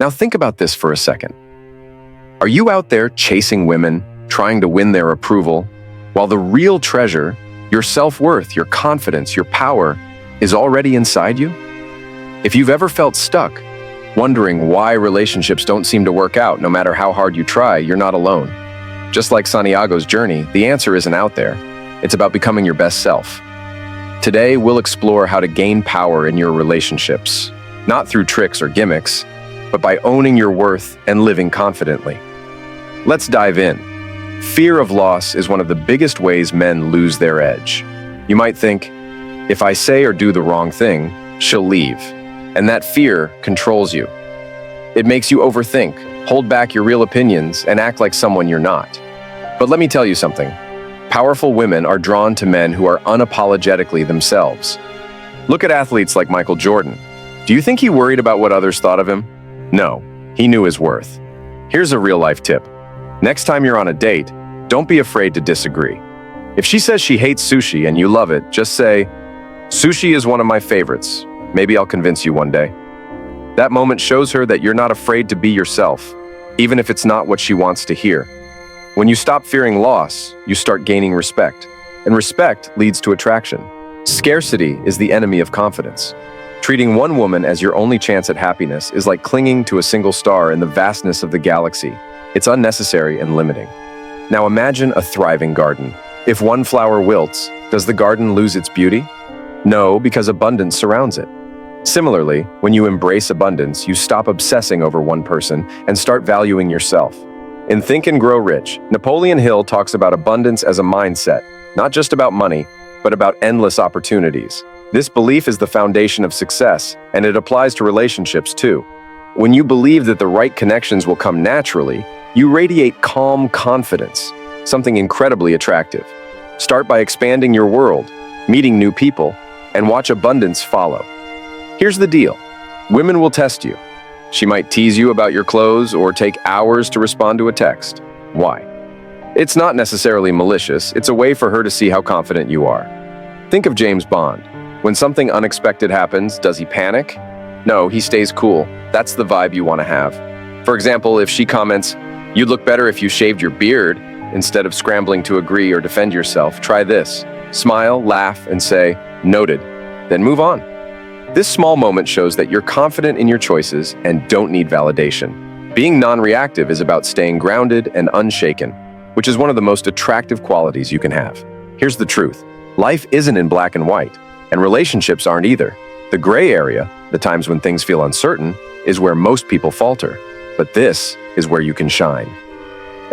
Now think about this for a second. Are you out there chasing women, trying to win their approval, while the real treasure, your self-worth, your confidence, your power, is already inside you? If you've ever felt stuck, wondering why relationships don't seem to work out no matter how hard you try, you're not alone. Just like Santiago's journey, the answer isn't out there. It's about becoming your best self. Today, we'll explore how to gain power in your relationships, not through tricks or gimmicks, but by owning your worth and living confidently. Let's dive in. Fear of loss is one of the biggest ways men lose their edge. You might think, if I say or do the wrong thing, she'll leave. And that fear controls you. It makes you overthink, hold back your real opinions, and act like someone you're not. But let me tell you something. Powerful women are drawn to men who are unapologetically themselves. Look at athletes like Michael Jordan. Do you think he worried about what others thought of him? No, he knew his worth. Here's a real-life tip. Next time you're on a date, don't be afraid to disagree. If she says she hates sushi and you love it, just say, "Sushi is one of my favorites. Maybe I'll convince you one day." That moment shows her that you're not afraid to be yourself, even if it's not what she wants to hear. When you stop fearing loss, you start gaining respect, and respect leads to attraction. Scarcity is the enemy of confidence. Treating one woman as your only chance at happiness is like clinging to a single star in the vastness of the galaxy. It's unnecessary and limiting. Now imagine a thriving garden. If one flower wilts, does the garden lose its beauty? No, because abundance surrounds it. Similarly, when you embrace abundance, you stop obsessing over one person and start valuing yourself. In Think and Grow Rich, Napoleon Hill talks about abundance as a mindset, not just about money, but about endless opportunities. This belief is the foundation of success, and it applies to relationships too. When you believe that the right connections will come naturally, you radiate calm confidence, something incredibly attractive. Start by expanding your world, meeting new people, and watch abundance follow. Here's the deal. Women will test you. She might tease you about your clothes or take hours to respond to a text. Why? It's not necessarily malicious. It's a way for her to see how confident you are. Think of James Bond. When something unexpected happens, does he panic? No, he stays cool. That's the vibe you want to have. For example, if she comments, "You'd look better if you shaved your beard," instead of scrambling to agree or defend yourself, try this. Smile, laugh, and say, "Noted." Then move on. This small moment shows that you're confident in your choices and don't need validation. Being non-reactive is about staying grounded and unshaken, which is one of the most attractive qualities you can have. Here's the truth. Life isn't in black and white, and relationships aren't either. The gray area, the times when things feel uncertain, is where most people falter. But this is where you can shine.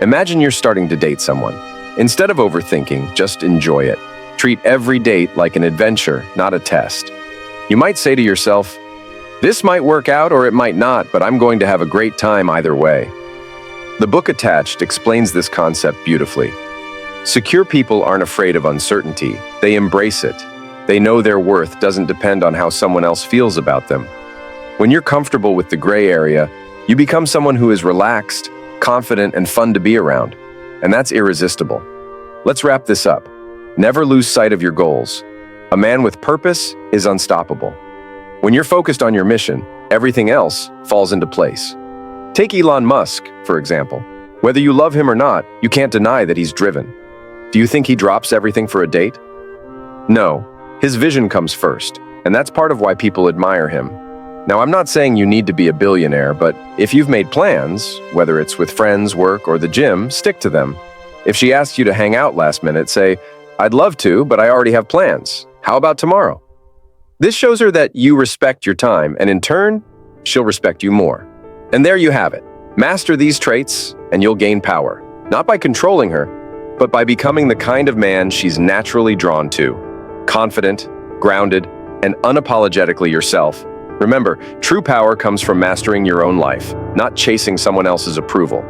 Imagine you're starting to date someone. Instead of overthinking, just enjoy it. Treat every date like an adventure, not a test. You might say to yourself, "This might work out or it might not, but I'm going to have a great time either way." The book Attached explains this concept beautifully. Secure people aren't afraid of uncertainty. They embrace it. They know their worth doesn't depend on how someone else feels about them. When you're comfortable with the gray area, you become someone who is relaxed, confident, and fun to be around. And that's irresistible. Let's wrap this up. Never lose sight of your goals. A man with purpose is unstoppable. When you're focused on your mission, everything else falls into place. Take Elon Musk, for example. Whether you love him or not, you can't deny that he's driven. Do you think he drops everything for a date? No, his vision comes first, and that's part of why people admire him. Now, I'm not saying you need to be a billionaire, but if you've made plans, whether it's with friends, work, or the gym, stick to them. If she asks you to hang out last minute, say, "I'd love to, but I already have plans. How about tomorrow?" This shows her that you respect your time, and in turn, she'll respect you more. And there you have it. Master these traits, and you'll gain power, not by controlling her, but by becoming the kind of man she's naturally drawn to. Confident, grounded, and unapologetically yourself. Remember, true power comes from mastering your own life, not chasing someone else's approval.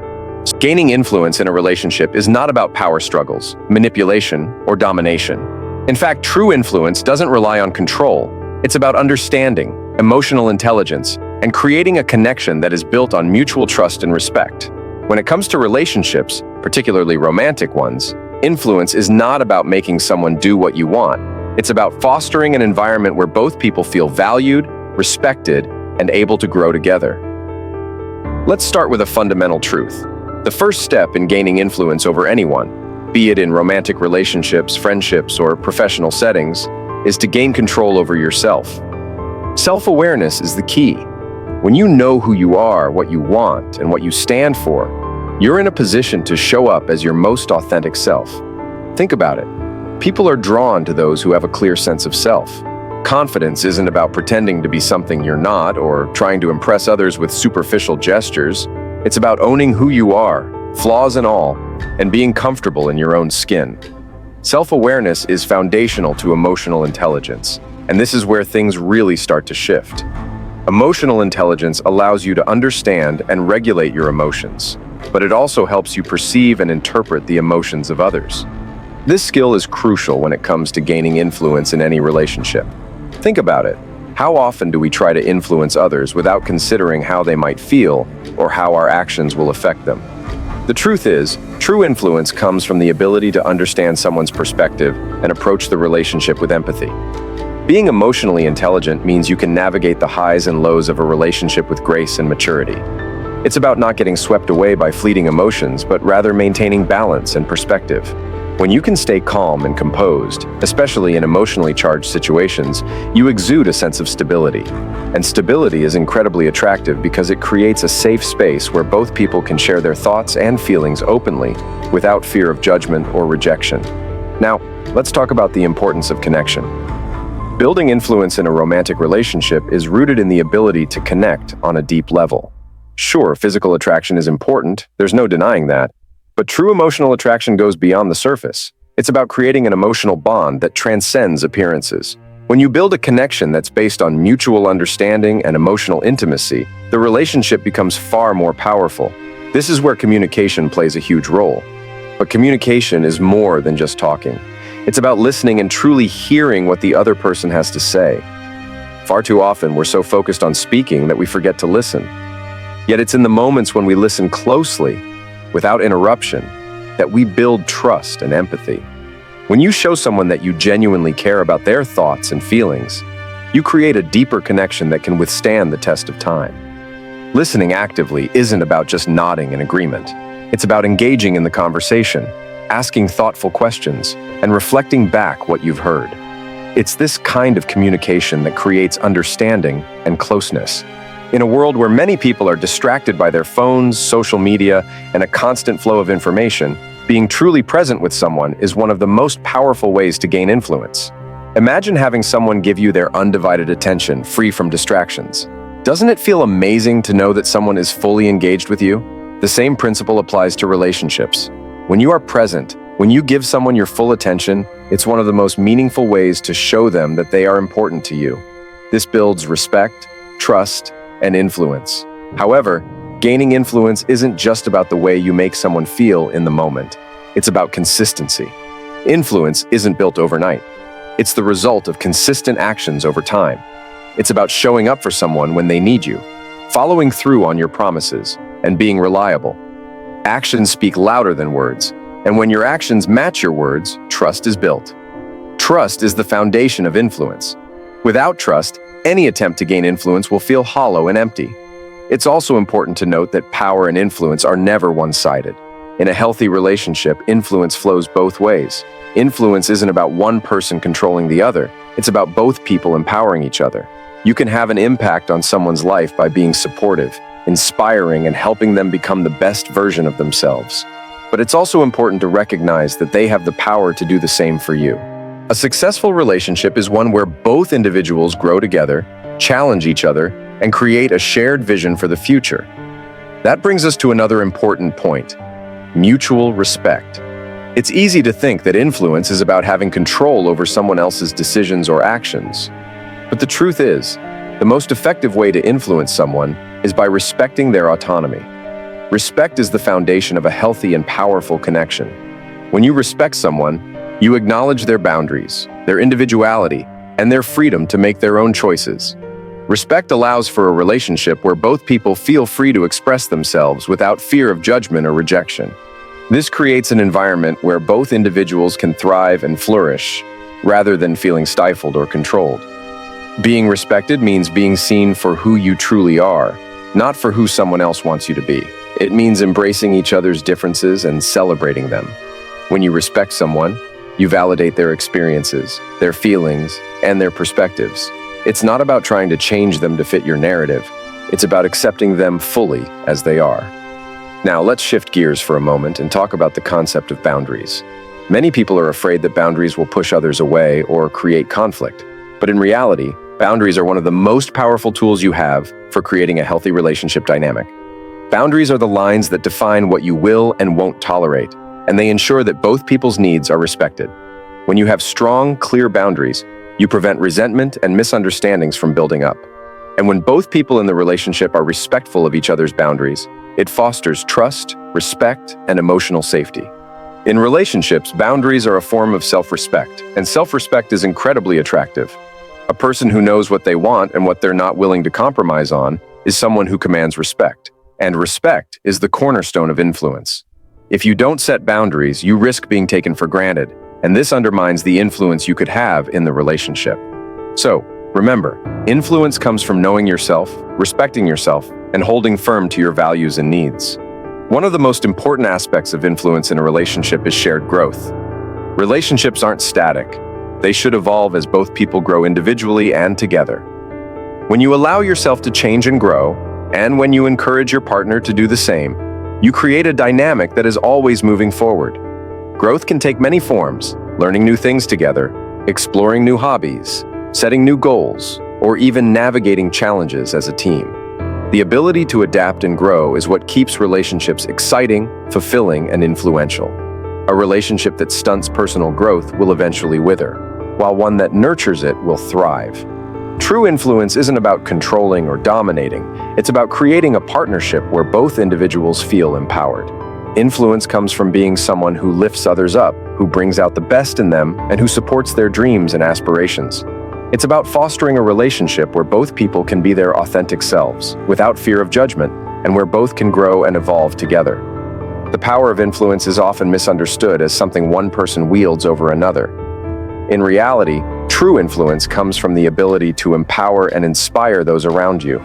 Gaining influence in a relationship is not about power struggles, manipulation, or domination. In fact, true influence doesn't rely on control. It's about understanding, emotional intelligence, and creating a connection that is built on mutual trust and respect. When it comes to relationships, particularly romantic ones, influence is not about making someone do what you want. It's about fostering an environment where both people feel valued, respected, and able to grow together. Let's start with a fundamental truth. The first step in gaining influence over anyone, be it in romantic relationships, friendships, or professional settings, is to gain control over yourself. Self-awareness is the key. When you know who you are, what you want, and what you stand for, you're in a position to show up as your most authentic self. Think about it. People are drawn to those who have a clear sense of self. Confidence isn't about pretending to be something you're not or trying to impress others with superficial gestures. It's about owning who you are, flaws and all, and being comfortable in your own skin. Self-awareness is foundational to emotional intelligence, and this is where things really start to shift. Emotional intelligence allows you to understand and regulate your emotions, but it also helps you perceive and interpret the emotions of others. This skill is crucial when it comes to gaining influence in any relationship. Think about it. How often do we try to influence others without considering how they might feel or how our actions will affect them? The truth is, true influence comes from the ability to understand someone's perspective and approach the relationship with empathy. Being emotionally intelligent means you can navigate the highs and lows of a relationship with grace and maturity. It's about not getting swept away by fleeting emotions, but rather maintaining balance and perspective. When you can stay calm and composed, especially in emotionally charged situations, you exude a sense of stability. And stability is incredibly attractive because it creates a safe space where both people can share their thoughts and feelings openly, without fear of judgment or rejection. Now, let's talk about the importance of connection. Building influence in a romantic relationship is rooted in the ability to connect on a deep level. Sure, physical attraction is important, there's no denying that. But true emotional attraction goes beyond the surface. It's about creating an emotional bond that transcends appearances. When you build a connection that's based on mutual understanding and emotional intimacy, the relationship becomes far more powerful. This is where communication plays a huge role. But communication is more than just talking. It's about listening and truly hearing what the other person has to say. Far too often, we're so focused on speaking that we forget to listen. Yet it's in the moments when we listen closely, without interruption, that we build trust and empathy. When you show someone that you genuinely care about their thoughts and feelings, you create a deeper connection that can withstand the test of time. Listening actively isn't about just nodding in agreement. It's about engaging in the conversation, asking thoughtful questions, and reflecting back what you've heard. It's this kind of communication that creates understanding and closeness. In a world where many people are distracted by their phones, social media, and a constant flow of information, being truly present with someone is one of the most powerful ways to gain influence. Imagine having someone give you their undivided attention, free from distractions. Doesn't it feel amazing to know that someone is fully engaged with you? The same principle applies to relationships. When you are present, when you give someone your full attention, it's one of the most meaningful ways to show them that they are important to you. This builds respect, trust, and influence. However, gaining influence isn't just about the way you make someone feel in the moment. It's about consistency. Influence isn't built overnight. It's the result of consistent actions over time. It's about showing up for someone when they need you, following through on your promises, and being reliable. Actions speak louder than words, and when your actions match your words, trust is built. Trust is the foundation of influence. Without trust, any attempt to gain influence will feel hollow and empty. It's also important to note that power and influence are never one-sided. In a healthy relationship, influence flows both ways. Influence isn't about one person controlling the other, it's about both people empowering each other. You can have an impact on someone's life by being supportive, inspiring, and helping them become the best version of themselves. But it's also important to recognize that they have the power to do the same for you. A successful relationship is one where both individuals grow together, challenge each other, and create a shared vision for the future. That brings us to another important point: mutual respect. It's easy to think that influence is about having control over someone else's decisions or actions. But the truth is, the most effective way to influence someone is by respecting their autonomy. Respect is the foundation of a healthy and powerful connection. When you respect someone, you acknowledge their boundaries, their individuality, and their freedom to make their own choices. Respect allows for a relationship where both people feel free to express themselves without fear of judgment or rejection. This creates an environment where both individuals can thrive and flourish, rather than feeling stifled or controlled. Being respected means being seen for who you truly are, not for who someone else wants you to be. It means embracing each other's differences and celebrating them. When you respect someone, you validate their experiences, their feelings, and their perspectives. It's not about trying to change them to fit your narrative. It's about accepting them fully as they are. Now, let's shift gears for a moment and talk about the concept of boundaries. Many people are afraid that boundaries will push others away or create conflict. But in reality, boundaries are one of the most powerful tools you have for creating a healthy relationship dynamic. Boundaries are the lines that define what you will and won't tolerate, and they ensure that both people's needs are respected. When you have strong, clear boundaries, you prevent resentment and misunderstandings from building up. And when both people in the relationship are respectful of each other's boundaries, it fosters trust, respect, and emotional safety. In relationships, boundaries are a form of self-respect, and self-respect is incredibly attractive. A person who knows what they want and what they're not willing to compromise on is someone who commands respect. And respect is the cornerstone of influence. If you don't set boundaries, you risk being taken for granted, and this undermines the influence you could have in the relationship. So, remember, influence comes from knowing yourself, respecting yourself, and holding firm to your values and needs. One of the most important aspects of influence in a relationship is shared growth. Relationships aren't static. They should evolve as both people grow individually and together. When you allow yourself to change and grow, and when you encourage your partner to do the same, you create a dynamic that is always moving forward. Growth can take many forms: learning new things together, exploring new hobbies, setting new goals, or even navigating challenges as a team. The ability to adapt and grow is what keeps relationships exciting, fulfilling, and influential. A relationship that stunts personal growth will eventually wither, while one that nurtures it will thrive. True influence isn't about controlling or dominating. It's about creating a partnership where both individuals feel empowered. Influence comes from being someone who lifts others up, who brings out the best in them, and who supports their dreams and aspirations. It's about fostering a relationship where both people can be their authentic selves, without fear of judgment, and where both can grow and evolve together. The power of influence is often misunderstood as something one person wields over another. In reality, true influence comes from the ability to empower and inspire those around you.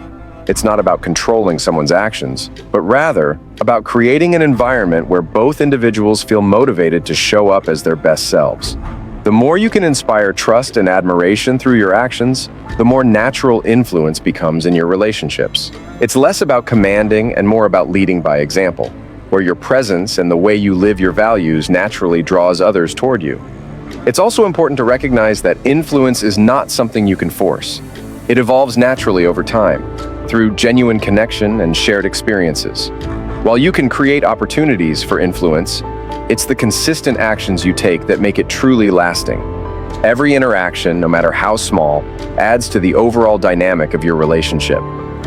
It's not about controlling someone's actions, but rather about creating an environment where both individuals feel motivated to show up as their best selves. The more you can inspire trust and admiration through your actions, the more natural influence becomes in your relationships. It's less about commanding and more about leading by example, where your presence and the way you live your values naturally draws others toward you. It's also important to recognize that influence is not something you can force. It evolves naturally over time, through genuine connection and shared experiences. While you can create opportunities for influence, it's the consistent actions you take that make it truly lasting. Every interaction, no matter how small, adds to the overall dynamic of your relationship.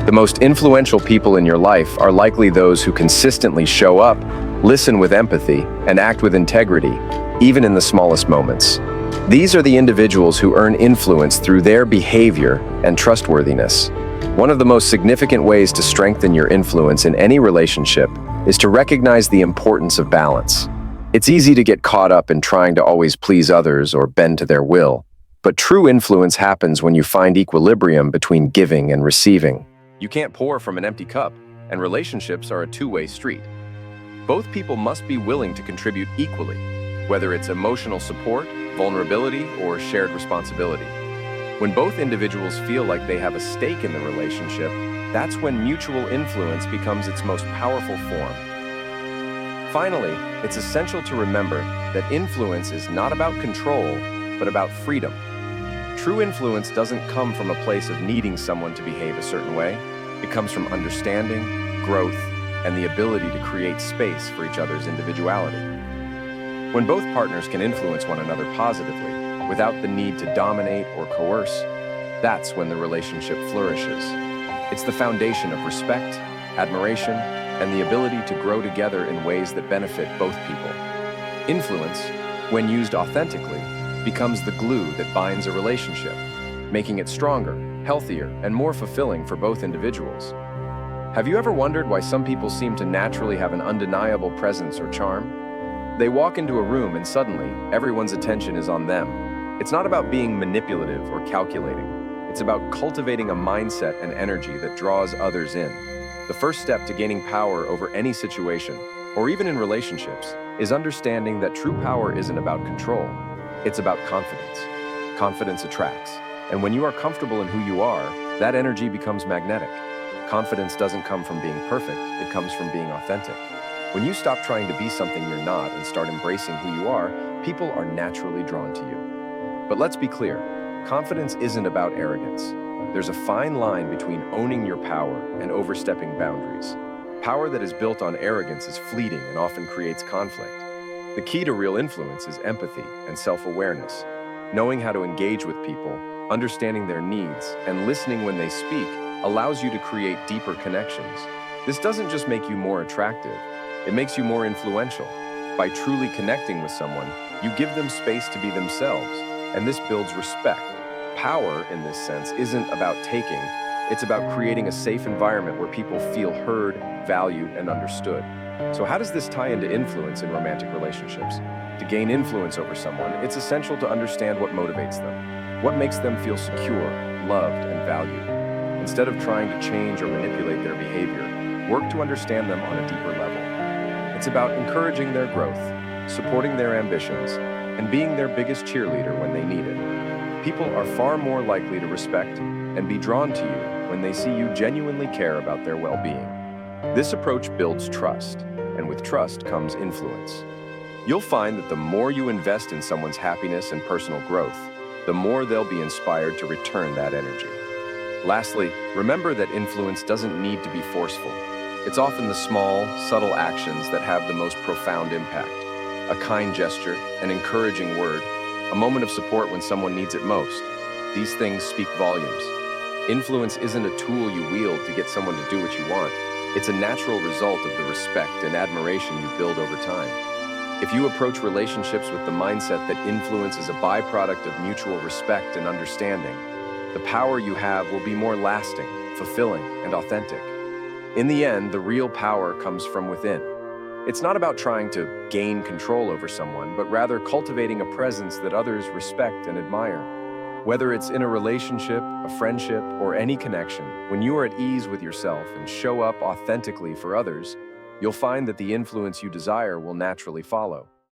The most influential people in your life are likely those who consistently show up, listen with empathy, and act with integrity, even in the smallest moments. These are the individuals who earn influence through their behavior and trustworthiness. One of the most significant ways to strengthen your influence in any relationship is to recognize the importance of balance. It's easy to get caught up in trying to always please others or bend to their will, but true influence happens when you find equilibrium between giving and receiving. You can't pour from an empty cup, and relationships are a two-way street. Both people must be willing to contribute equally, whether it's emotional support, vulnerability, or shared responsibility. When both individuals feel like they have a stake in the relationship, that's when mutual influence becomes its most powerful form. Finally, it's essential to remember that influence is not about control, but about freedom. True influence doesn't come from a place of needing someone to behave a certain way. It comes from understanding, growth, and the ability to create space for each other's individuality. When both partners can influence one another positively, without the need to dominate or coerce, that's when the relationship flourishes. It's the foundation of respect, admiration, and the ability to grow together in ways that benefit both people. Influence, when used authentically, becomes the glue that binds a relationship, making it stronger, healthier, and more fulfilling for both individuals. Have you ever wondered why some people seem to naturally have an undeniable presence or charm? They walk into a room and suddenly, everyone's attention is on them. It's not about being manipulative or calculating. It's about cultivating a mindset and energy that draws others in. The first step to gaining power over any situation, or even in relationships, is understanding that true power isn't about control. It's about confidence. Confidence attracts. And when you are comfortable in who you are, that energy becomes magnetic. Confidence doesn't come from being perfect, it comes from being authentic. When you stop trying to be something you're not and start embracing who you are, people are naturally drawn to you. But let's be clear, confidence isn't about arrogance. There's a fine line between owning your power and overstepping boundaries. Power that is built on arrogance is fleeting and often creates conflict. The key to real influence is empathy and self-awareness. Knowing how to engage with people, understanding their needs, and listening when they speak allows you to create deeper connections. This doesn't just make you more attractive, it makes you more influential. By truly connecting with someone, you give them space to be themselves, and this builds respect. Power, in this sense, isn't about taking, it's about creating a safe environment where people feel heard, valued, and understood. So how does this tie into influence in romantic relationships? To gain influence over someone, it's essential to understand what motivates them, what makes them feel secure, loved, and valued. Instead of trying to change or manipulate their behavior, work to understand them on a deeper level. It's about encouraging their growth, supporting their ambitions, and being their biggest cheerleader when they need it. People are far more likely to respect and be drawn to you when they see you genuinely care about their well-being. This approach builds trust, and with trust comes influence. You'll find that the more you invest in someone's happiness and personal growth, the more they'll be inspired to return that energy. Lastly, remember that influence doesn't need to be forceful. It's often the small, subtle actions that have the most profound impact. A kind gesture, an encouraging word, a moment of support when someone needs it most. These things speak volumes. Influence isn't a tool you wield to get someone to do what you want. It's a natural result of the respect and admiration you build over time. If you approach relationships with the mindset that influence is a byproduct of mutual respect and understanding, the power you have will be more lasting, fulfilling, and authentic. In the end, the real power comes from within. It's not about trying to gain control over someone, but rather cultivating a presence that others respect and admire. Whether it's in a relationship, a friendship, or any connection, when you are at ease with yourself and show up authentically for others, you'll find that the influence you desire will naturally follow.